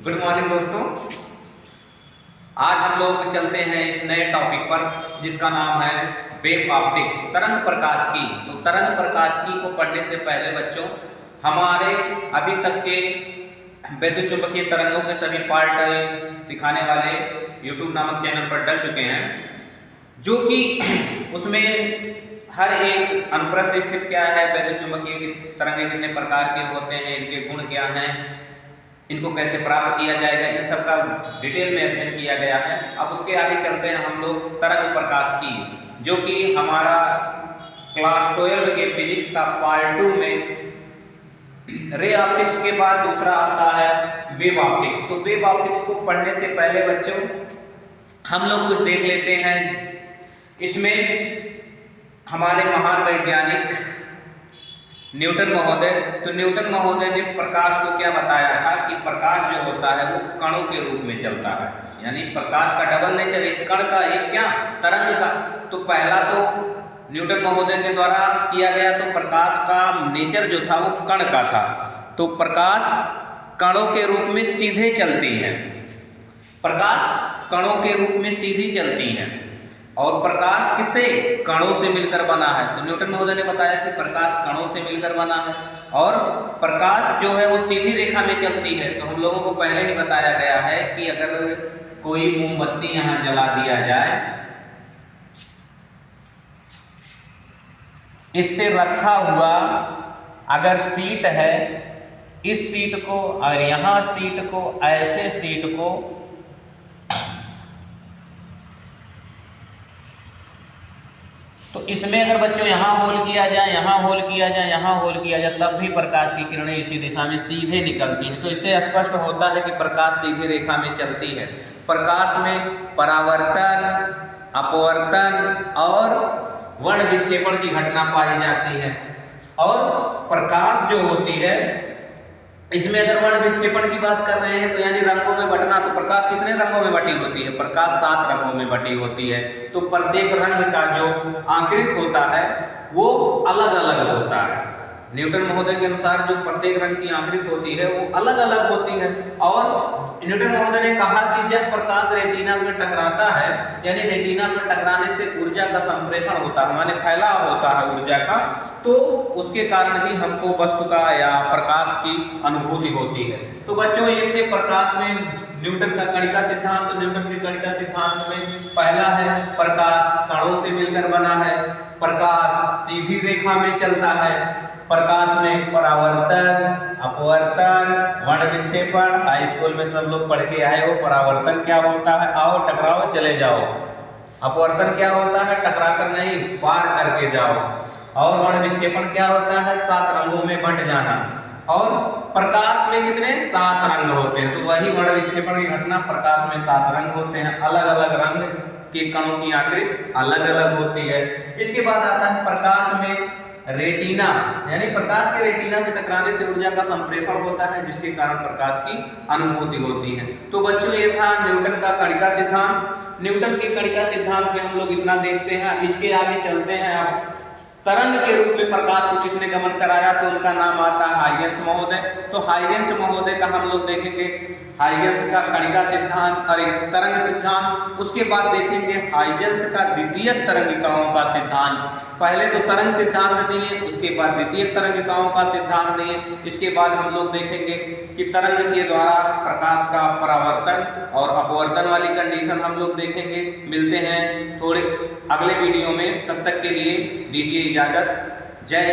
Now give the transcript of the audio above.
Good morning दोस्तों। आज हम लोग चलते हैं इस नए टॉपिक पर जिसका नाम है वेव ऑप्टिक्स, तरंग प्रकाशिकी। तो तरंग प्रकाशिकी को पढ़ने से पहले बच्चों हमारे अभी तक के वैद्युत चुंबकीय तरंगों के सभी पार्ट सिखाने वाले YouTube नामक चैनल पर डल चुके हैं, जो कि उसमें हर एक अनुप्रस्थ स्थित क्या है, वैद्युत चुंबकीय तरंगे कितने प्रकार के होते हैं, इनके गुण क्या हैं, इनको कैसे प्राप्त किया जाएगा, इन सब का डिटेल में अध्ययन किया गया है। अब उसके आगे चलते हैं हम लोग तरंग प्रकाशिकी, जो कि हमारा क्लास 12 के फिजिक्स का पार्ट 2 में रे ऑप्टिक्स के बाद दूसरा आता है वेव ऑप्टिक्स। तो वेव ऑप्टिक्स को पढ़ने से पहले बच्चों हम लोग कुछ देख लेते हैं। इसमें हमारे महान वैज्ञानिक न्यूटन महोदय, तो न्यूटन महोदय ने प्रकाश को क्या बताया था कि प्रकाश जो होता है वो कणों के रूप में चलता है, यानी प्रकाश का डबल नेचर, एक कण का, एक क्या तरंग का। तो पहला तो न्यूटन महोदय के द्वारा किया गया, तो प्रकाश का नेचर जो था वो कण का था। तो प्रकाश कणों के रूप में सीधे चलती है, प्रकाश कणों के रूप में सीधी चलती है। और प्रकाश किससे? कणों से मिलकर बना है। तो न्यूटन महोदय ने बताया कि प्रकाश कणों से मिलकर बना है और प्रकाश जो है वो सीधी रेखा में चलती है। तो हम लोगों को पहले ही बताया गया है कि अगर कोई मोमबत्ती यहाँ जला दिया जाए, इससे रखा हुआ अगर सीट है, इस सीट को और यहाँ सीट को, ऐसे सीट को तो इसमें अगर बच्चों यहाँ होल किया जाए, यहाँ होल किया जाए, यहाँ होल किया जाए, तब भी प्रकाश की किरणें इसी दिशा में सीधे निकलती हैं। तो इससे स्पष्ट होता है कि प्रकाश सीधी रेखा में चलती है। प्रकाश में परावर्तन, अपवर्तन और वर्ण विक्षेपण की घटना पाई जाती है। और प्रकाश जो होती है, इसमें अगर वर्ण विक्षेपण की बात कर रहे हैं तो यानी रंगों में बंटना, तो प्रकाश कितने रंगों में बटी होती है? प्रकाश 7 रंगों में बटी होती है। तो प्रत्येक रंग का जो आंतरिक होता है वो अलग अलग होता है। न्यूटन महोदय के अनुसार जो प्रत्येक रंग की आंतरिक होती है वो अलग अलग होती है। और न्यूटन महोदय ने कहा कि जब प्रकाश रेटिना में टकराता है, यानी रेटिना में टकराने से ऊर्जा का संप्रेषण होता है, माने फैलाव होता है ऊर्जा का, तो उसके कारण ही हमको वस्तु का या प्रकाश की अनुभूति होती है। तो बच्चों ये थे प्रकाश में न्यूटन का कणिका सिद्धांत। तो न्यूटन के कणिका सिद्धांत में पहला है प्रकाश कणों से मिलकर बना है, प्रकाश सीधी रेखा में चलता है, प्रकाश में परावर्तन, अपवर्तन, वर्ण विक्षेपण, हाई स्कूल में सब लोग पढ़ के आए हो परावर्तन क्या होता है, आओ टकराओ चले जाओ। अपवर्तन क्या होता है? टकरा कर नहीं, पार करके जाओ। और वर्ण विक्षेपण क्या होता है? 7 रंगों में बंट जाना। और प्रकाश में कितने? 7 रंग होते हैं। तो वही वर्ण विक्षेपण की घटना, प्रकाश में 7 रंग होते हैं, अलग अलग रंग के कणों की आकृति अलग अलग होती है। इसके बाद आता है प्रकाश में रेटिना, यानी प्रकाश के रेटिना से टकराने से ऊर्जा का संप्रेषण होता है, जिसके कारण प्रकाश की अनुभूति होती है। तो बच्चों ये था न्यूटन का कणिका सिद्धांत। न्यूटन के कणिका सिद्धांत में हम लोग इतना देखते हैं। इसके आगे चलते हैं। अब तरंग के रूप में प्रकाश को किसने गमन कराया, तो उनका नाम आता है हाइगेंस महोदय। तो हाइगेंस महोदय का हम लोग देखेंगे हाइगेंस का कणिका सिद्धांत और एक तरंग सिद्धांत। उसके बाद देखेंगे हाइगेंस का द्वितीयक तरंगिकाओं का सिद्धांत। पहले तो तरंग सिद्धांत दिए, उसके बाद द्वितीयक तरंगिकाओं का सिद्धांत दिए। इसके बाद हम लोग देखेंगे कि तरंग के द्वारा प्रकाश का परावर्तन और अपवर्तन वाली कंडीशन हम लोग देखेंगे। मिलते हैं थोड़े अगले वीडियो में, तब तक के लिए दीजिए इजाजत। जय